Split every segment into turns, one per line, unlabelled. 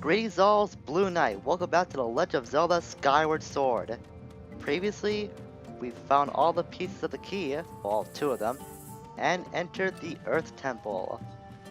Greetings all, Blue Knight. Welcome back to the Legend of Zelda Skyward Sword. Previously, we found all the pieces of the key, well, two of them, and entered the Earth Temple.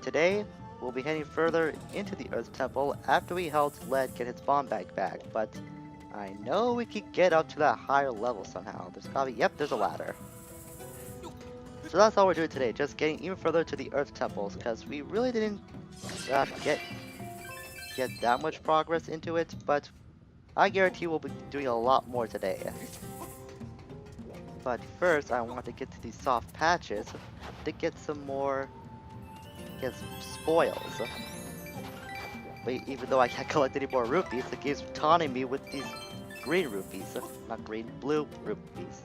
Today, we'll be heading further into the Earth Temple after we helped Led get his bomb bag back, but I know we could get up to that higher level somehow. There's gotta be, yep, there's a ladder. So that's all we're doing today, just getting even further to the Earth Temples, because we really didn't get that much progress into it, but I guarantee we'll be doing a lot more today. But first, I want to get to these soft patches to get some more, spoils. But even though I can't collect any more rupees, the game's taunting me with these green rupees. Not green, blue rupees.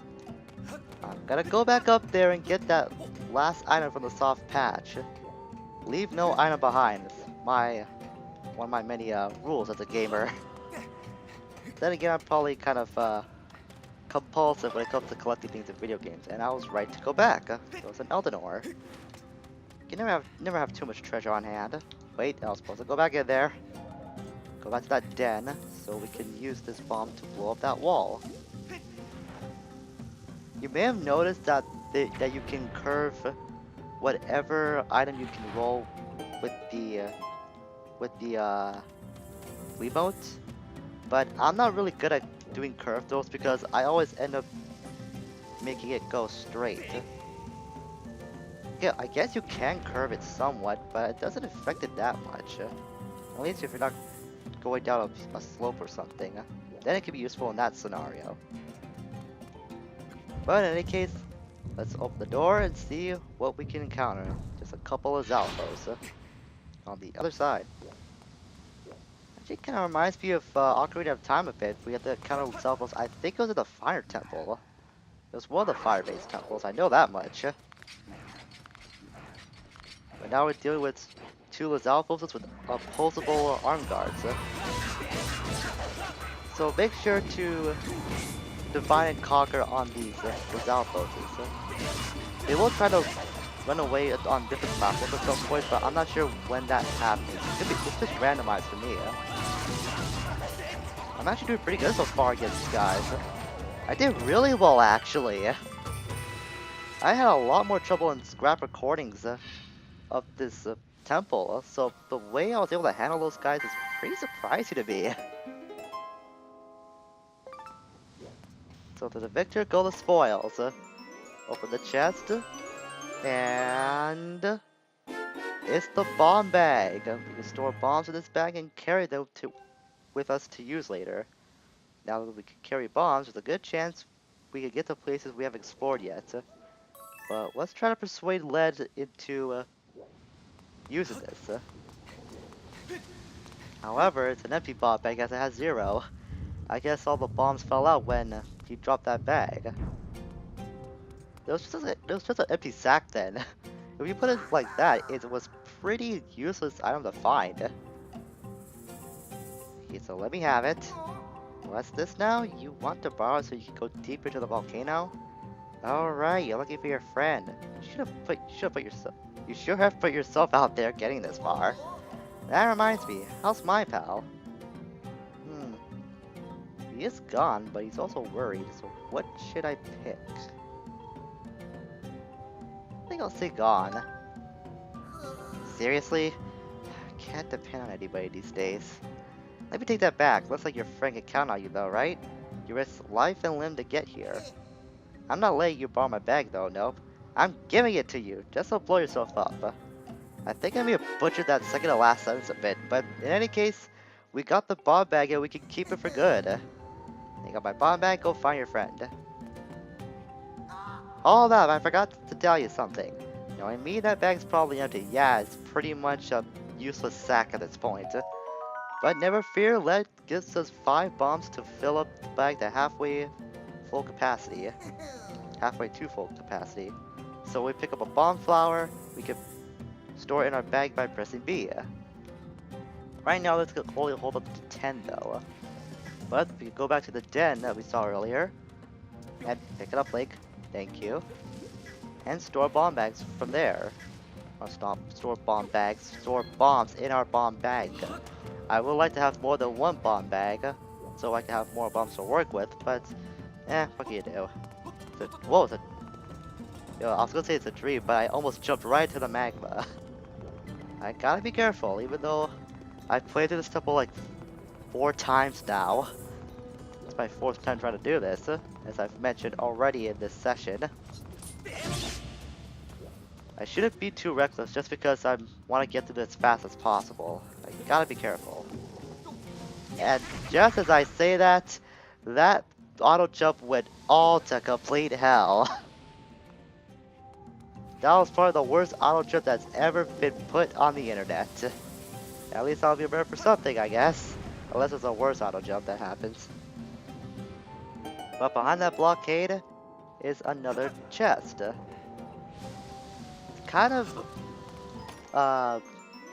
I'm gonna go back up there and get that last item from the soft patch. Leave no item behind. It's one of my many rules as a gamer. Then again, I'm probably kind of compulsive when it comes to collecting things in video games, and I was right to go back. It was an Elden ore. You never have too much treasure on hand. Wait, I was supposed to go back in there. Go back to that den, so we can use this bomb to blow up that wall. You may have noticed that you can curve whatever item you can roll with the Wiimote, but I'm not really good at doing curve throws because I always end up making it go straight. Yeah, I guess you can curve it somewhat, but it doesn't affect it that much. At least if you're not going down a slope or something. Then it can be useful in that scenario. But in any case, let's open the door and see what we can encounter. Just a couple of Zalfos on the other side. Actually, kind of reminds me of Ocarina of Time a bit. We had to encounter Zalfos. I think it was at the Fire Temple. It was one of the fire-based temples. I know that much. But now we're dealing with two Lizalfos with opposable arm guards. So make sure to divide and conquer on these Lizalfos. They will try to run away on different platforms at some point, but I'm not sure when that happens. It's just randomized for me. I'm actually doing pretty good so far against these guys. I did really well, actually. I had a lot more trouble in scrap recordings of this temple, so the way I was able to handle those guys is pretty surprising to me. So to the victor go the spoils. Open the chest, and it's the bomb bag. We can store bombs in this bag and carry them with us to use later. Now that we can carry bombs, there's a good chance we could get to places we haven't explored yet. But let's try to persuade Led into using this. However, it's an empty bomb bag as it has 0. I guess all the bombs fell out when he dropped that bag. It was just an empty sack then. If you put it like that, it was pretty useless item to find. Okay, so let me have it. What's this now? You want to borrow so you can go deeper to the volcano? Alright, you're looking for your friend. You should have put yourself out there getting this far. That reminds me, how's my pal? He is gone, but he's also worried, so what should I pick? I think I'll say gone. Seriously? Can't depend on anybody these days. Let me take that back. Looks like your friend can count on you though, right? You risked life and limb to get here. I'm not letting you borrow my bag though, nope. I'm giving it to you, just so blow yourself up. I think I may have butchered that second to last sentence a bit, but in any case, we got the bomb bag and we can keep it for good. You got my bomb bag, go find your friend. All that, I forgot to tell you something. Knowing me, that bag's probably empty. Yeah, it's pretty much a useless sack at this point. But never fear, Led gives us 5 bombs to fill up the bag to halfway full capacity. Halfway to full capacity. So we pick up a bomb flower, we can store it in our bag by pressing B. Right now, let's only hold up to 10 though. But we can go back to the den that we saw earlier. And pick it up, Link. Thank you. And store bomb bags from there. store bomb bags, store bombs in our bomb bag. I would like to have more than one bomb bag, so I can have more bombs to work with, but what can you do? Whoa, yo, I was gonna say it's a dream, but I almost jumped right into the magma. I gotta be careful, even though I've played through this temple like 4 times now. It's my 4th time trying to do this, as I've mentioned already in this session. I shouldn't be too reckless just because I want to get through this as fast as possible. I gotta be careful. And just as I say that, that auto jump went all to complete hell. That was probably the worst auto jump that's ever been put on the internet. At least I'll be prepared for something, I guess. Unless it's a worse auto jump that happens. But behind that blockade is another chest. Kind of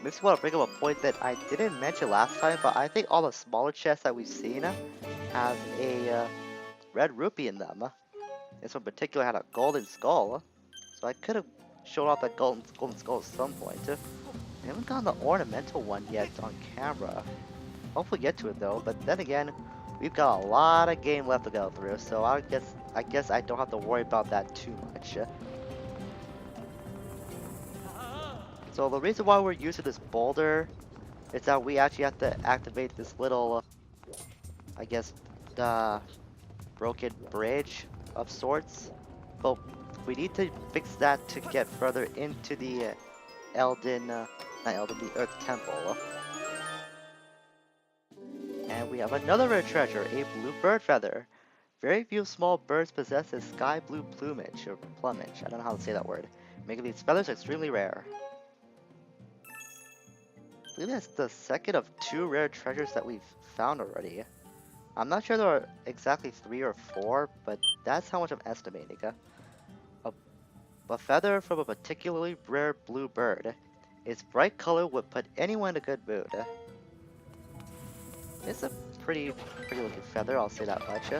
makes me want to bring up a point that I didn't mention last time, but I think all the smaller chests that we've seen have a red rupee in them. This one in particular had a golden skull, so I could have shown off that golden skull at some point. I haven't gotten the ornamental one yet on camera. Hopefully get to it though, but then again, we've got a lot of game left to go through, so I guess I don't have to worry about that too much. So the reason why we're using this boulder is that we actually have to activate this little, I guess, broken bridge of sorts. But we need to fix that to get further into the the Earth Temple. And we have another rare treasure, a blue bird feather. Very few small birds possess this sky blue plumage, or plumage, I don't know how to say that word, making these feathers extremely rare. I believe that's the second of 2 rare treasures that we've found already. I'm not sure there are exactly 3 or 4, but that's how much I'm estimating. A feather from a particularly rare blue bird. Its bright color would put anyone in a good mood. It's a pretty looking feather, I'll say that much.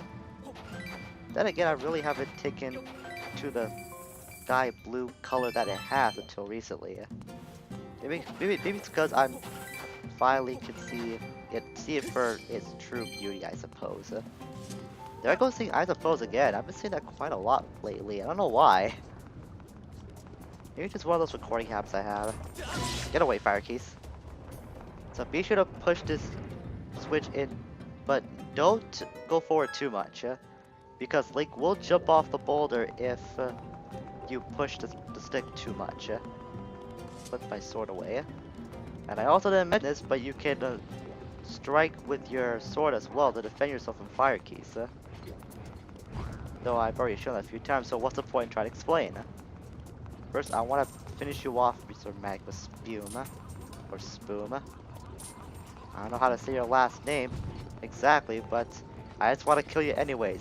Then again, I really haven't taken to the sky blue color that it has until recently. Maybe it's because I'm finally can see it for its true beauty, I suppose. There I go saying I suppose again. I've been saying that quite a lot lately. I don't know why. Maybe it's just one of those recording habits I have. Get away, fire keys. So be sure to push this switch in, but don't go forward too much, because Link will jump off the boulder if you push the stick too much. Put my sword away. And I also didn't mention this, but you can strike with your sword as well to defend yourself from fire keys. Though I've already shown that a few times, so what's the point in trying to explain? First, I want to finish you off with your magma spume, or spume. I don't know how to say your last name exactly, but I just want to kill you anyways.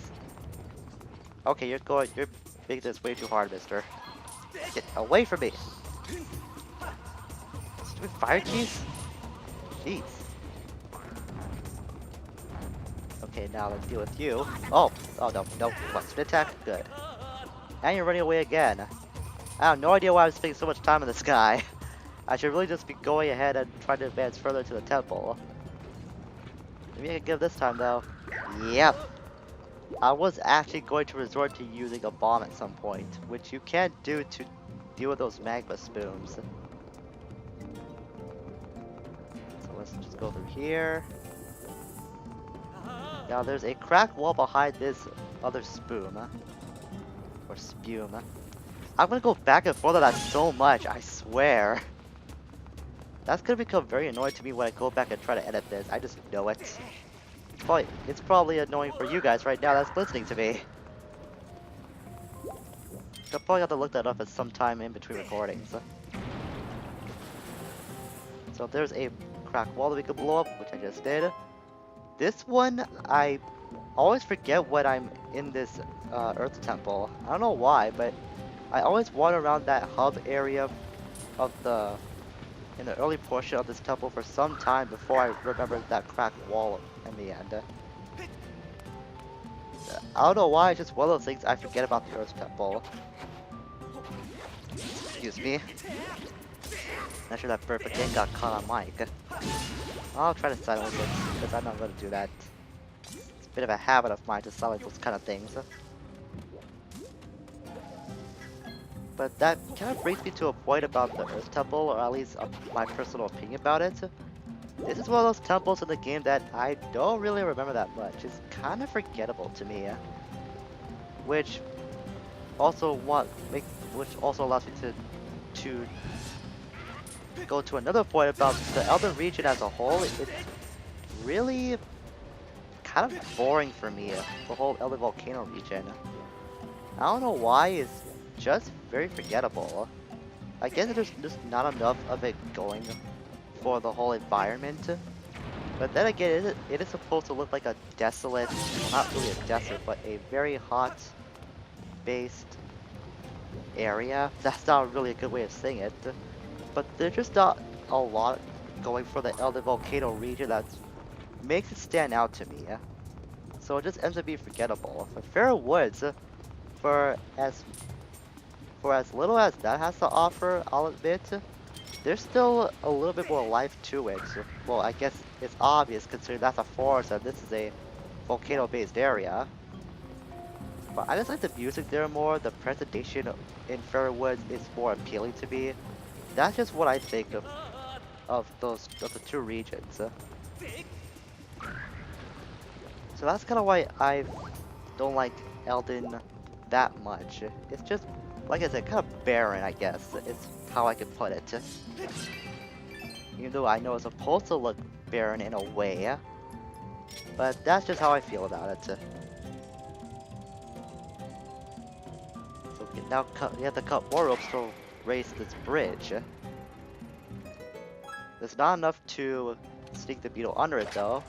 Okay, you're making this way too hard, mister. Get away from me! Stupid fire keys? Jeez. Okay, now let's deal with you. Oh no, plus attack, good. And you're running away again. I have no idea why I'm spending so much time in the sky. I should really just be going ahead and trying to advance further to the temple. Maybe I can give this time though. Yep. I was actually going to resort to using a bomb at some point, which you can't do to deal with those magma spumes. So let's just go through here. Now there's a cracked wall behind this other spume. Or spume. I'm gonna go back and forth on that so much, I swear. That's gonna become very annoying to me when I go back and try to edit this. I just know it. It's probably annoying for you guys right now that's listening to me. I'll probably have to look that up at some time in between recordings. So there's a cracked wall that we could blow up, which I just did. This one, I always forget when I'm in this Earth Temple. I don't know why, but I always wander around that hub area of in the early portion of this temple for some time before I remember that cracked wall in the end. I don't know why, it's just one of those things I forget about the Earth Temple. Excuse me. Not sure that bird again got caught on mic. I'll try to silence it, because I'm not going to do that. It's a bit of a habit of mine to silence those kind of things. But that kind of brings me to a point about the Earth Temple, or at least my personal opinion about it. This is one of those temples in the game that I don't really remember that much. It's kind of forgettable to me, which also allows me to go to another point about the Elden region as a whole. It's really kind of boring for me, the whole Elden Volcano region. I don't know why, it's just very forgettable. I guess there's just not enough of it going for the whole environment. But then again, it is supposed to look like a desolate, well, not really a desert, but a very hot-based area. That's not really a good way of saying it. But there's just not a lot going for the Elden Volcano region that makes it stand out to me. So it just ends up being forgettable. But Fair Woods, for as little as that has to offer, I'll admit, there's still a little bit more life to it. Well, I guess it's obvious considering that's a forest and this is a volcano-based area. But I just like the music there more. The presentation in Fair Woods is more appealing to me. That's just what I think of the two regions. So that's kind of why I don't like Elden that much. It's just, like I said, kind of barren, I guess. It's how I could put it. Even though I know it's supposed to look barren in a way. But that's just how I feel about it. So now we have to cut more ropes to raise this bridge. There's not enough to sneak the beetle under it though.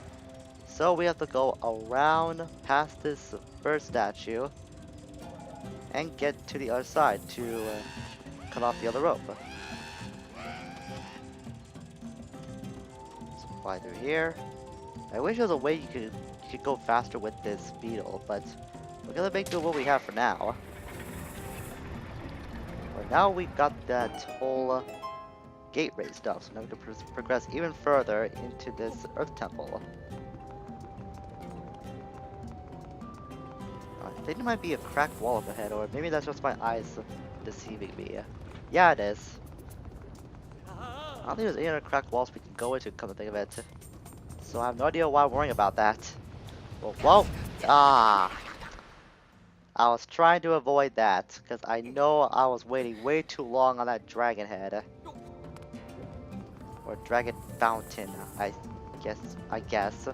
So we have to go around past this bird statue and get to the other side to cut off the other rope. So fly through here. I wish there was a way you could go faster with this beetle, but we're gonna make do with what we have for now. But now we've got that whole gate raise stuff, so now we can progress even further into this Earth Temple. I think there might be a cracked wall up ahead, or maybe that's just my eyes deceiving me. Yeah, it is. I don't think there's any other cracked walls we can go into, come to think of it. So I have no idea why I'm worrying about that. Well, whoa! Ah! I was trying to avoid that, because I know I was waiting way too long on that dragon head. Or dragon fountain, I guess.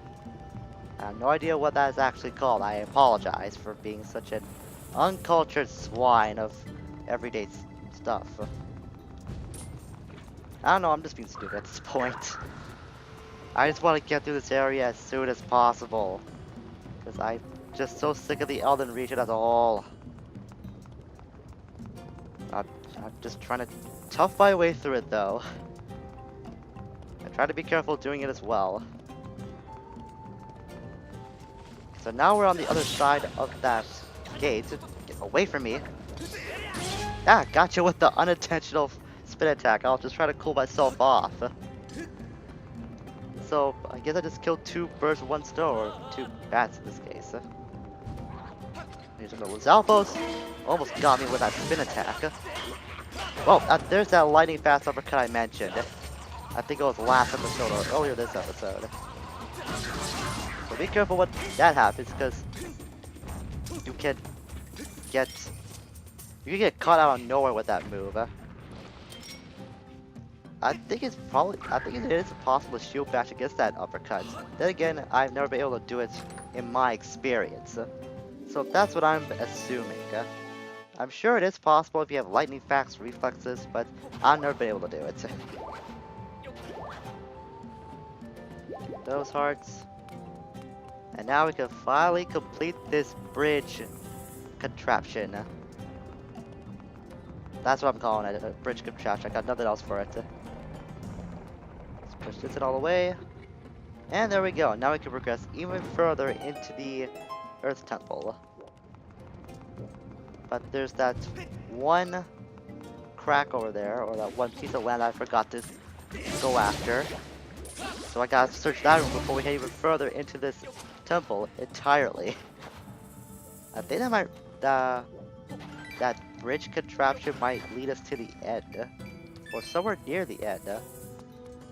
I have no idea what that is actually called. I apologize for being such an uncultured swine of everyday stuff. I don't know, I'm just being stupid at this point. I just want to get through this area as soon as possible. Because I'm just so sick of the Elden region as a whole. I'm just trying to tough my way through it though. I try to be careful doing it as well. So now we're on the other side of that gate. Get away from me. Ah, gotcha with the unintentional spin attack. I'll just try to cool myself off. So, I guess I just killed two birds with one stone, or two bats in this case. These are the Lizalfos. Almost got me with that spin attack. Well, there's that lightning fast uppercut I mentioned. I think it was last episode or earlier this episode. So be careful when that happens, because you can get caught out of nowhere with that move. I think it is possible to shield bash against that uppercut. Then again, I've never been able to do it in my experience. So that's what I'm assuming. I'm sure it is possible if you have lightning fast reflexes, but I've never been able to do it. Those hearts. And now we can finally complete this bridge contraption. That's what I'm calling it, a bridge contraption. I got nothing else for it. Let's push this in all the way. And there we go. Now we can progress even further into the Earth Temple. But there's that one crack over there, or that one piece of land I forgot to go after. So I gotta search that room before we head even further into this temple entirely. I think that might, that bridge contraption might lead us to the end, or somewhere near the end.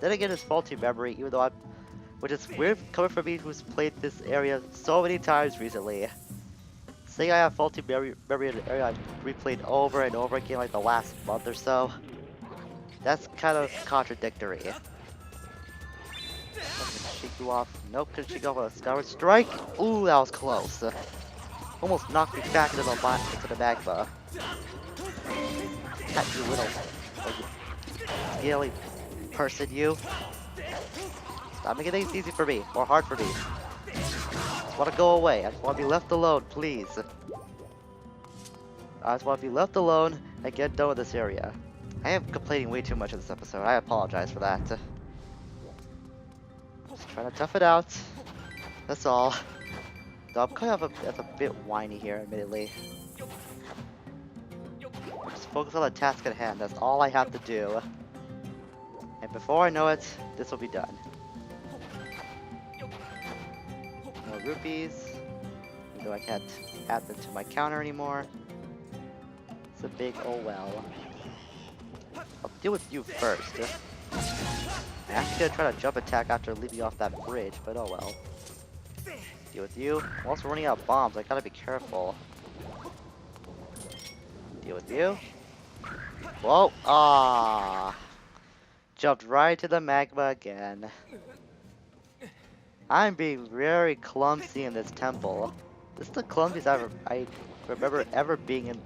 Then again, it's faulty memory, even though which is weird coming from me who's played this area so many times recently. Saying I have faulty memory in an area I've replayed over and over again like the last month or so. That's kind of contradictory. Shake you off. Nope, couldn't shake you off with a Skyward Strike. Ooh, that was close. Almost knocked me back into the magma. That you little scaly person, you. Stop making things easy for me, or hard for me. I just want to go away. I just want to be left alone, please. I just want to be left alone and get done with this area. I am complaining way too much in this episode. I apologize for that. Just trying to tough it out. That's all. Though I'm kind of a bit whiny here, admittedly. Just focus on the task at hand. That's all I have to do. And before I know it, this will be done. More rupees. Even though I can't add them to my counter anymore. It's a big oh well. I'll deal with you first. I'm actually gonna try to jump attack after leaving off that bridge, but oh well. Deal with you. I'm also running out of bombs, I gotta be careful. Deal with you. Whoa! Ah! Jumped right to the magma again. I'm being very clumsy in this temple. This is the clumsiest I remember ever being in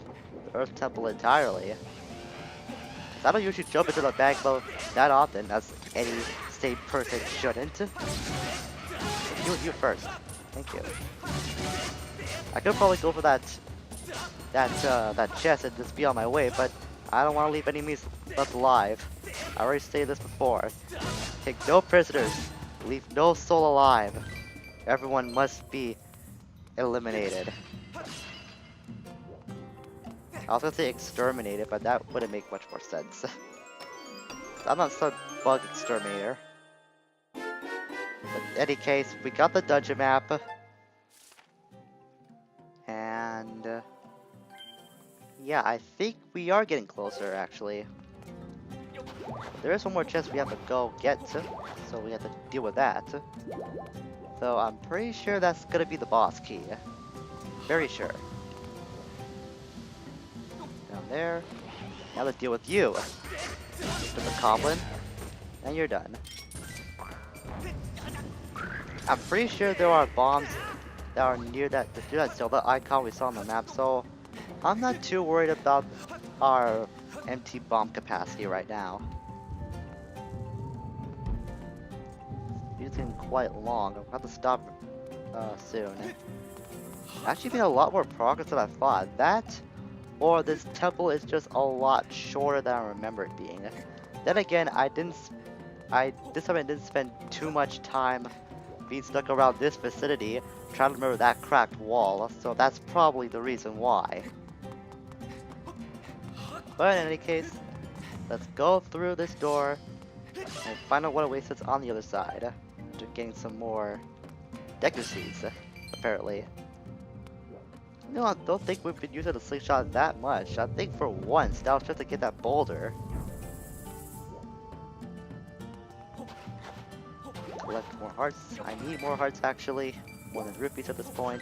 the Earth Temple entirely. I don't usually jump into the magma that often, as any sane person shouldn't. Deal with you first. Thank you. I could probably go for that chest and just be on my way, but I don't want to leave enemies left alive. I already stated this before. Take no prisoners. Leave no soul alive. Everyone must be eliminated. I was gonna say exterminated, but that wouldn't make much more sense. I'm not some bug exterminator. But in any case, we got the dungeon map. And yeah, I think we are getting closer actually. There is one more chest we have to go get to, so we have to deal with that. So I'm pretty sure that's gonna be the boss key. Very sure. Down there. Now let's deal with you. With the goblin. And you're done. I'm pretty sure there are bombs that are near that Zelda icon we saw on the map, so I'm not too worried about our empty bomb capacity right now. It's been quite long. I'll have to stop soon. Actually been a lot more progress than I thought. That, or this temple is just a lot shorter than I remember it being. Then again, this time I didn't spend too much time being stuck around this vicinity trying to remember that cracked wall, so that's probably the reason why. But in any case, let's go through this door and find out what awaits us on the other side. After getting some more Deku seeds, apparently. No, I don't think we've been using the slingshot that much. I think for once, that was just to get that boulder. Collect more hearts. I need more hearts actually. More than rupees at this point.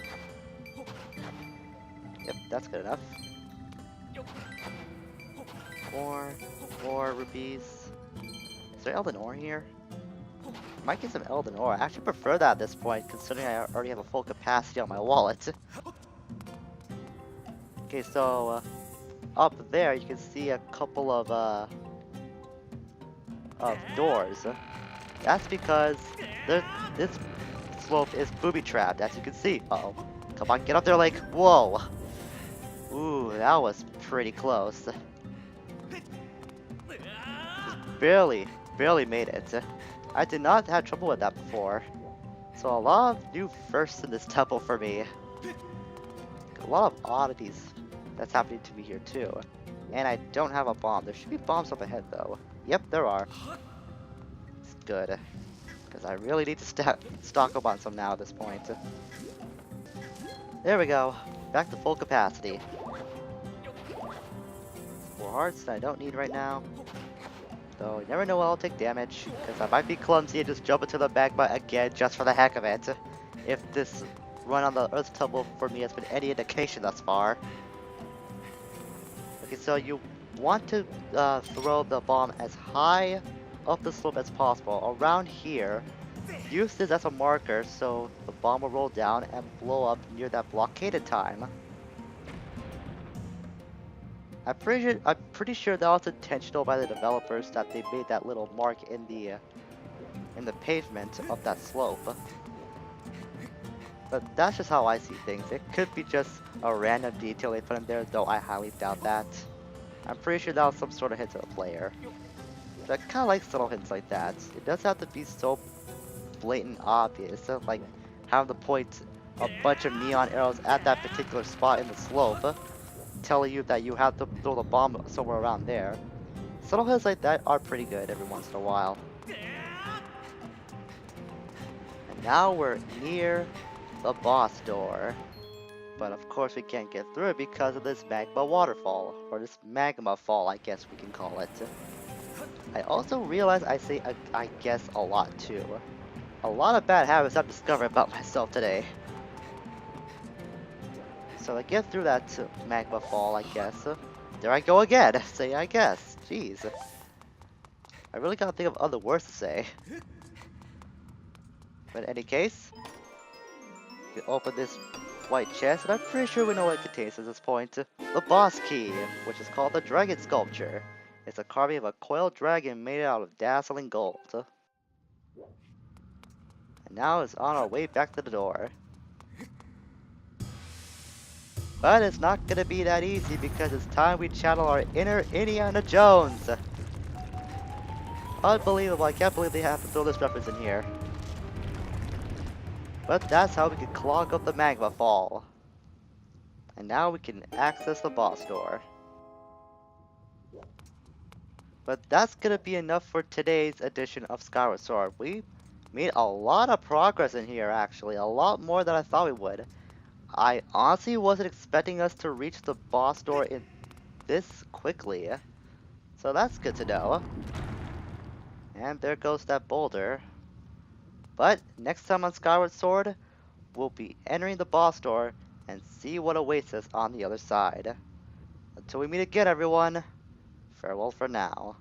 Yep, that's good enough. More rupees. Is there Elden Ore here? Might get some Elden Ore. I actually prefer that at this point, considering I already have a full capacity on my wallet. Okay, so up there you can see a couple of doors. That's because this slope is booby-trapped, as you can see. Uh-oh. Come on, get up there like, whoa! Ooh, that was pretty close. Just barely made it. I did not have trouble with that before. So a lot of new firsts in this temple for me. A lot of oddities that's happening to me here too. And I don't have a bomb. There should be bombs up ahead though. Yep, there are. It's good. Because I really need to stock up on some now at this point. There we go. Back to full capacity. 4 hearts that I don't need right now. Though you never know when I'll take damage. Because I might be clumsy and just jump into the magma again just for the heck of it. If this run on the Earth Temple for me has been any indication thus far. Okay, so you want to throw the bomb as high up the slope as possible, around here. Use this as a marker so the bomb will roll down and blow up near that blockaded time. I'm pretty sure that was intentional by the developers that they made that little mark in the pavement of that slope. But that's just how I see things. It could be just a random detail they put in there, though I highly doubt that. I'm pretty sure that was some sort of hint to the player. But I kinda like subtle hints like that. It doesn't have to be so blatant obvious, like having to point a bunch of neon arrows at that particular spot in the slope, telling you that you have to throw the bomb somewhere around there. Subtle hints like that are pretty good every once in a while. And now we're near the boss door. But of course we can't get through it because of this magma waterfall, or this magma fall I guess we can call it. I also realize I say I guess a lot too. A lot of bad habits I've discovered about myself today. So to get through that magma fall, I guess. There I go again, say I guess. Jeez. I really gotta think of other words to say. But in any case, you can open this white chest, and I'm pretty sure we know what it contains at this point. The boss key, which is called the dragon sculpture. It's a carving of a coiled dragon made out of dazzling gold. And now it's on our way back to the door. But it's not gonna be that easy because it's time we channel our inner Indiana Jones. Unbelievable, I can't believe they have to throw this reference in here. But that's how we can clog up the magma fall. And now we can access the boss door. But that's gonna be enough for today's edition of Skyward Sword. We made a lot of progress in here actually, a lot more than I thought we would. I honestly wasn't expecting us to reach the boss door in this quickly. So that's good to know. And there goes that boulder. But next time on Skyward Sword, we'll be entering the boss door and see what awaits us on the other side. Until we meet again everyone, farewell for now.